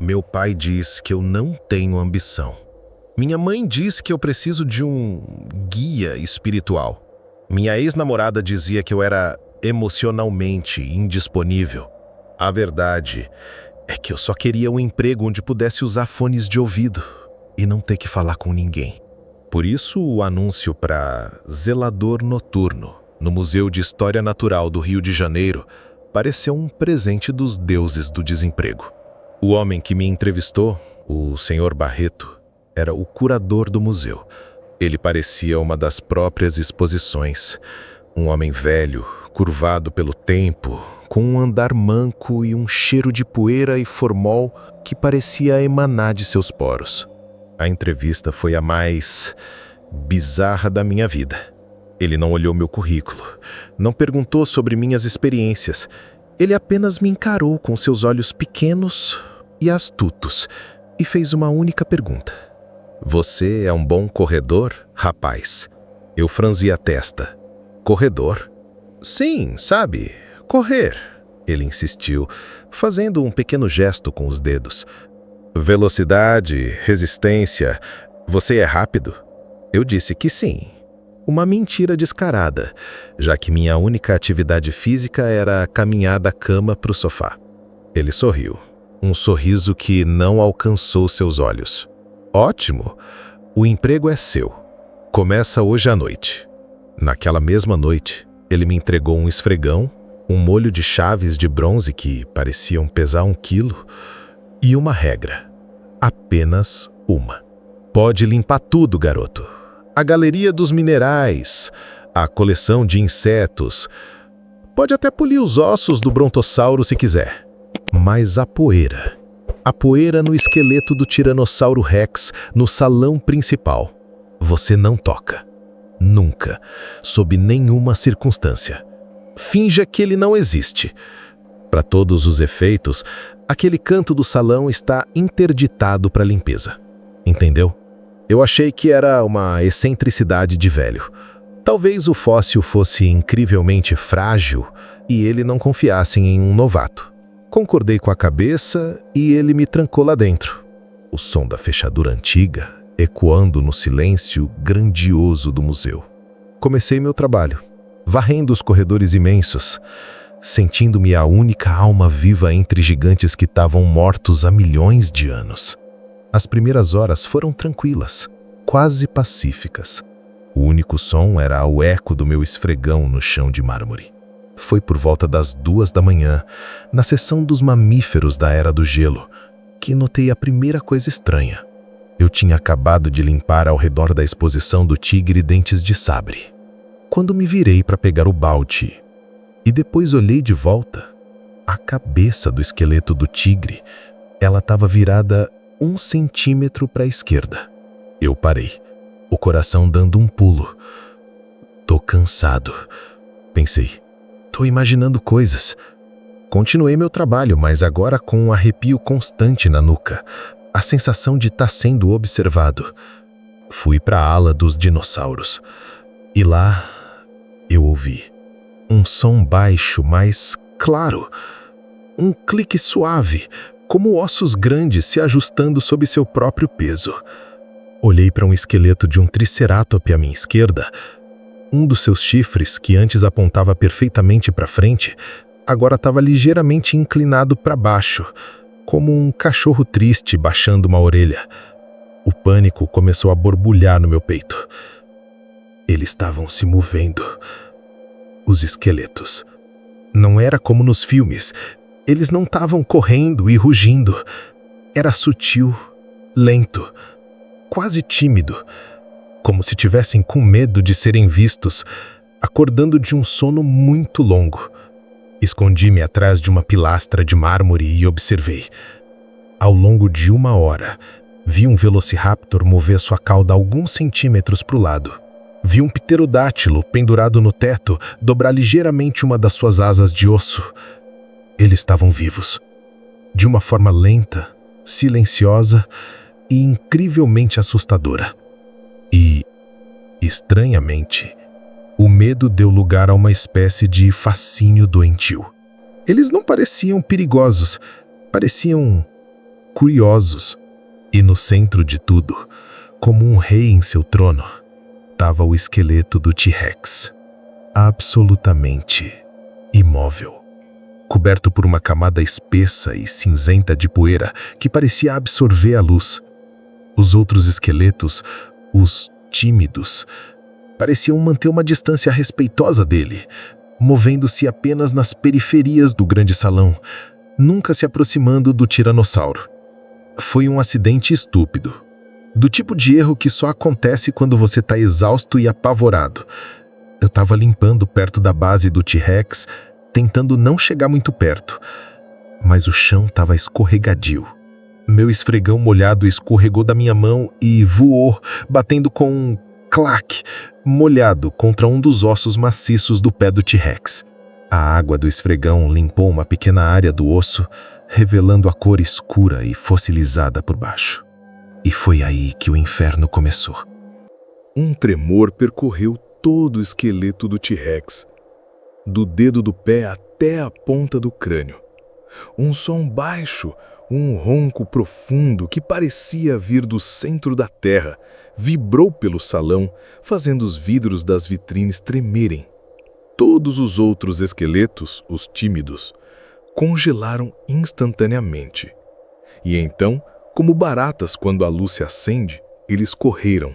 Meu pai diz que eu não tenho ambição. Minha mãe diz que eu preciso de um guia espiritual. Minha ex-namorada dizia que eu era emocionalmente indisponível. A verdade é que eu só queria um emprego onde pudesse usar fones de ouvido e não ter que falar com ninguém. Por isso, o anúncio para zelador noturno no Museu de História Natural do Rio de Janeiro pareceu um presente dos deuses do desemprego. O homem que me entrevistou, o Sr. Barreto, era o curador do museu. Ele parecia uma das próprias exposições. Um homem velho, curvado pelo tempo, com um andar manco e um cheiro de poeira e formol que parecia emanar de seus poros. A entrevista foi a mais bizarra da minha vida. Ele não olhou meu currículo, não perguntou sobre minhas experiências. Ele apenas me encarou com seus olhos pequenos e astutos e fez uma única pergunta. Você é um bom corredor, rapaz? Eu franzi a testa. Corredor? Sim, sabe, correr. Ele insistiu, fazendo um pequeno gesto com os dedos. Velocidade, resistência, você é rápido? Eu disse que sim. Uma mentira descarada, já que minha única atividade física era caminhar da cama para o sofá. Ele sorriu, um sorriso que não alcançou seus olhos. Ótimo, o emprego é seu. Começa hoje à noite. Naquela mesma noite, ele me entregou um esfregão, um molho de chaves de bronze que pareciam pesar 1 quilo e uma regra. Apenas uma. Pode limpar tudo, garoto. A galeria dos minerais, a coleção de insetos. Pode até polir os ossos do brontossauro se quiser. Mas a poeira no esqueleto do Tiranossauro Rex no salão principal, você não toca. Nunca, sob nenhuma circunstância. Finja que ele não existe. Para todos os efeitos, aquele canto do salão está interditado para limpeza. Entendeu? Eu achei que era uma excentricidade de velho. Talvez o fóssil fosse incrivelmente frágil e ele não confiasse em um novato. Concordei com a cabeça e ele me trancou lá dentro. O som da fechadura antiga ecoando no silêncio grandioso do museu. Comecei meu trabalho, varrendo os corredores imensos, sentindo-me a única alma viva entre gigantes que estavam mortos há milhões de anos. As primeiras horas foram tranquilas, quase pacíficas. O único som era o eco do meu esfregão no chão de mármore. Foi por volta das 2 da manhã, na seção dos mamíferos da Era do Gelo, que notei a primeira coisa estranha. Eu tinha acabado de limpar ao redor da exposição do tigre dentes de sabre. Quando me virei para pegar o balde e depois olhei de volta, a cabeça do esqueleto do tigre, ela estava virada 1 centímetro para a esquerda. Eu parei, o coração dando um pulo. Tô cansado, pensei. Tô imaginando coisas. Continuei meu trabalho, mas agora com um arrepio constante na nuca, a sensação de estar sendo observado. Fui para a ala dos dinossauros. E lá eu ouvi um som baixo, mas claro. Um clique suave, como ossos grandes se ajustando sob seu próprio peso. Olhei para um esqueleto de um tricerátops à minha esquerda. Um dos seus chifres, que antes apontava perfeitamente para frente, agora estava ligeiramente inclinado para baixo, como um cachorro triste baixando uma orelha. O pânico começou a borbulhar no meu peito. Eles estavam se movendo. Os esqueletos. Não era como nos filmes. Eles não estavam correndo e rugindo. Era sutil, lento, quase tímido, como se tivessem com medo de serem vistos, acordando de um sono muito longo. Escondi-me atrás de uma pilastra de mármore e observei. Ao longo de 1 hora, vi um velociraptor mover sua cauda alguns centímetros para o lado. Vi um pterodátilo pendurado no teto dobrar ligeiramente uma das suas asas de osso. Eles estavam vivos. De uma forma lenta, silenciosa e incrivelmente assustadora. E, estranhamente, o medo deu lugar a uma espécie de fascínio doentio. Eles não pareciam perigosos, pareciam curiosos. E no centro de tudo, como um rei em seu trono, estava o esqueleto do T-Rex, absolutamente imóvel, coberto por uma camada espessa e cinzenta de poeira que parecia absorver a luz. Os outros esqueletos, os tímidos, pareciam manter uma distância respeitosa dele, movendo-se apenas nas periferias do grande salão, nunca se aproximando do tiranossauro. Foi um acidente estúpido, do tipo de erro que só acontece quando você está exausto e apavorado. Eu estava limpando perto da base do T-Rex, tentando não chegar muito perto, mas o chão estava escorregadio. Meu esfregão molhado escorregou da minha mão e voou, batendo com um clac, molhado contra um dos ossos maciços do pé do T-Rex. A água do esfregão limpou uma pequena área do osso, revelando a cor escura e fossilizada por baixo. E foi aí que o inferno começou. Um tremor percorreu todo o esqueleto do T-Rex, do dedo do pé até a ponta do crânio. Um som baixo, um ronco profundo que parecia vir do centro da terra, vibrou pelo salão, fazendo os vidros das vitrines tremerem. Todos os outros esqueletos, os tímidos, congelaram instantaneamente. E então, como baratas quando a luz se acende, eles correram.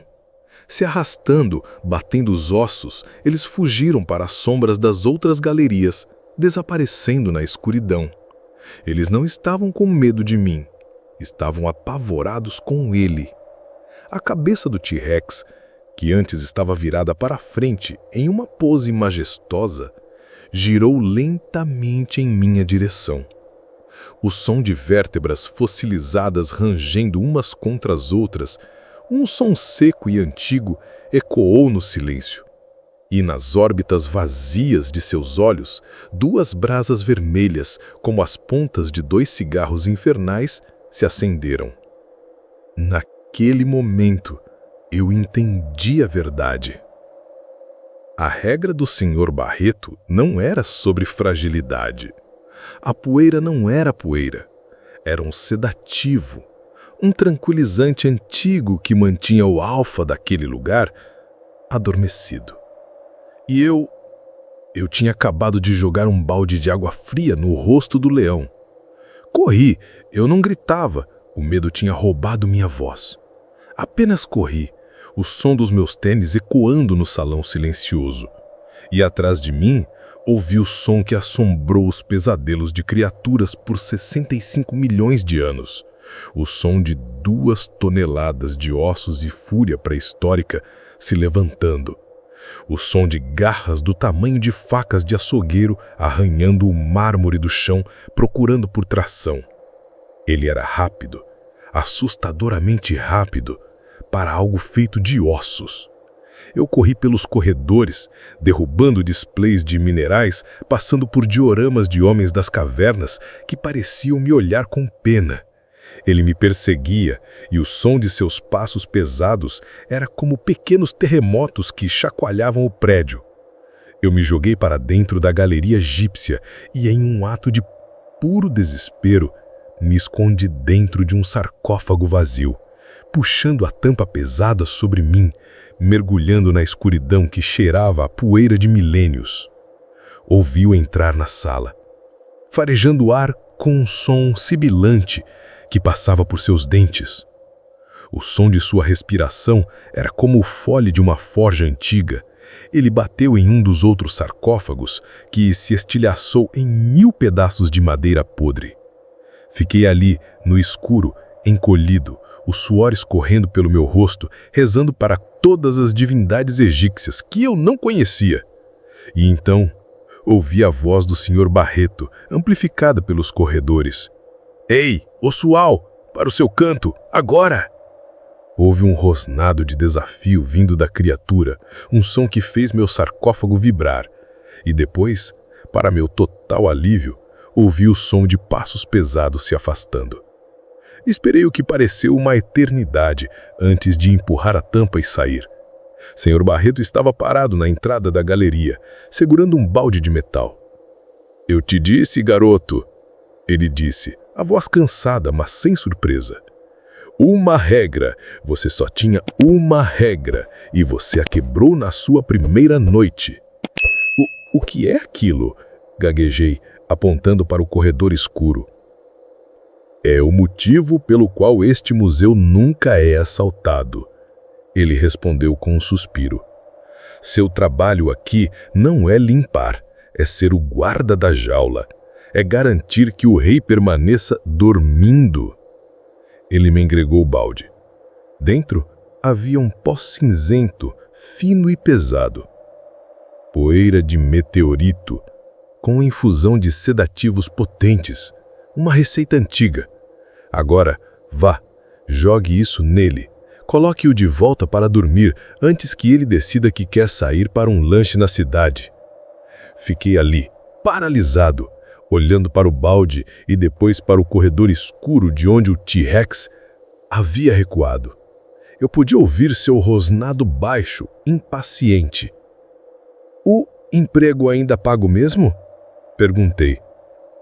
Se arrastando, batendo os ossos, eles fugiram para as sombras das outras galerias, desaparecendo na escuridão. Eles não estavam com medo de mim, estavam apavorados com ele. A cabeça do T-Rex, que antes estava virada para a frente em uma pose majestosa, girou lentamente em minha direção. O som de vértebras fossilizadas rangendo umas contra as outras, um som seco e antigo, ecoou no silêncio. E nas órbitas vazias de seus olhos, duas brasas vermelhas, como as pontas de 2 cigarros infernais, se acenderam. Naquele momento, eu entendi a verdade. A regra do Sr. Barreto não era sobre fragilidade. A poeira não era poeira. Era um sedativo, um tranquilizante antigo que mantinha o alfa daquele lugar adormecido. E eu tinha acabado de jogar um balde de água fria no rosto do leão. Corri, eu não gritava, o medo tinha roubado minha voz. Apenas corri, o som dos meus tênis ecoando no salão silencioso. E atrás de mim, ouvi o som que assombrou os pesadelos de criaturas por 65 milhões de anos. O som de 2 toneladas de ossos e fúria pré-histórica se levantando. O som de garras do tamanho de facas de açougueiro arranhando o mármore do chão, procurando por tração. Ele era rápido, assustadoramente rápido, para algo feito de ossos. Eu corri pelos corredores, derrubando displays de minerais, passando por dioramas de homens das cavernas que pareciam me olhar com pena. Ele me perseguia e o som de seus passos pesados era como pequenos terremotos que chacoalhavam o prédio. Eu me joguei para dentro da galeria egípcia e, em um ato de puro desespero, me escondi dentro de um sarcófago vazio, puxando a tampa pesada sobre mim, mergulhando na escuridão que cheirava a poeira de milênios. Ouvi-o entrar na sala, farejando o ar com um som sibilante que passava por seus dentes. O som de sua respiração era como o fole de uma forja antiga. Ele bateu em um dos outros sarcófagos, que se estilhaçou em 1000 pedaços de madeira podre. Fiquei ali, no escuro, encolhido, o suor escorrendo pelo meu rosto, rezando para todas as divindades egípcias que eu não conhecia. E então, ouvi a voz do Sr. Barreto, amplificada pelos corredores. Ei, Ossual, para o seu canto, agora! Houve um rosnado de desafio vindo da criatura, um som que fez meu sarcófago vibrar. E depois, para meu total alívio, ouvi o som de passos pesados se afastando. Esperei o que pareceu uma eternidade antes de empurrar a tampa e sair. Sr. Barreto estava parado na entrada da galeria, segurando um balde de metal. Eu te disse, garoto, ele disse, A voz cansada, mas sem surpresa. Uma regra. Você só tinha uma regra e você a quebrou na sua primeira noite. O que é aquilo? Gaguejei, apontando para o corredor escuro. É o motivo pelo qual este museu nunca é assaltado. Ele respondeu com um suspiro. Seu trabalho aqui não é limpar, é ser o guarda da jaula. É garantir que o rei permaneça dormindo. Ele me entregou o balde. Dentro havia um pó cinzento, fino e pesado. Poeira de meteorito, com infusão de sedativos potentes. Uma receita antiga. Agora, vá, jogue isso nele. Coloque-o de volta para dormir antes que ele decida que quer sair para um lanche na cidade. Fiquei ali, paralisado, olhando para o balde e depois para o corredor escuro de onde o T-Rex havia recuado. Eu podia ouvir seu rosnado baixo, impaciente. O emprego ainda pago mesmo? Perguntei.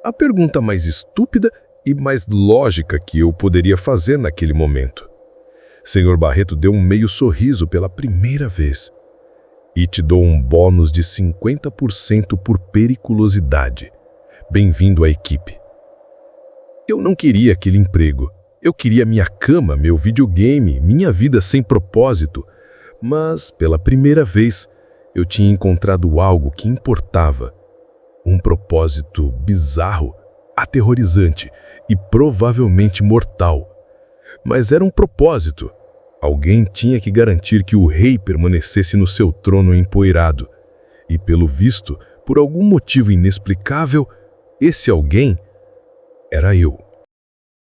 A pergunta mais estúpida e mais lógica que eu poderia fazer naquele momento. Senhor Barreto deu um meio sorriso pela primeira vez. E te dou um bônus de 50% por periculosidade. Bem-vindo à equipe. Eu não queria aquele emprego. Eu queria minha cama, meu videogame, minha vida sem propósito. Mas, pela primeira vez, eu tinha encontrado algo que importava. Um propósito bizarro, aterrorizante e provavelmente mortal. Mas era um propósito. Alguém tinha que garantir que o rei permanecesse no seu trono empoeirado. E, pelo visto, por algum motivo inexplicável, esse alguém era eu.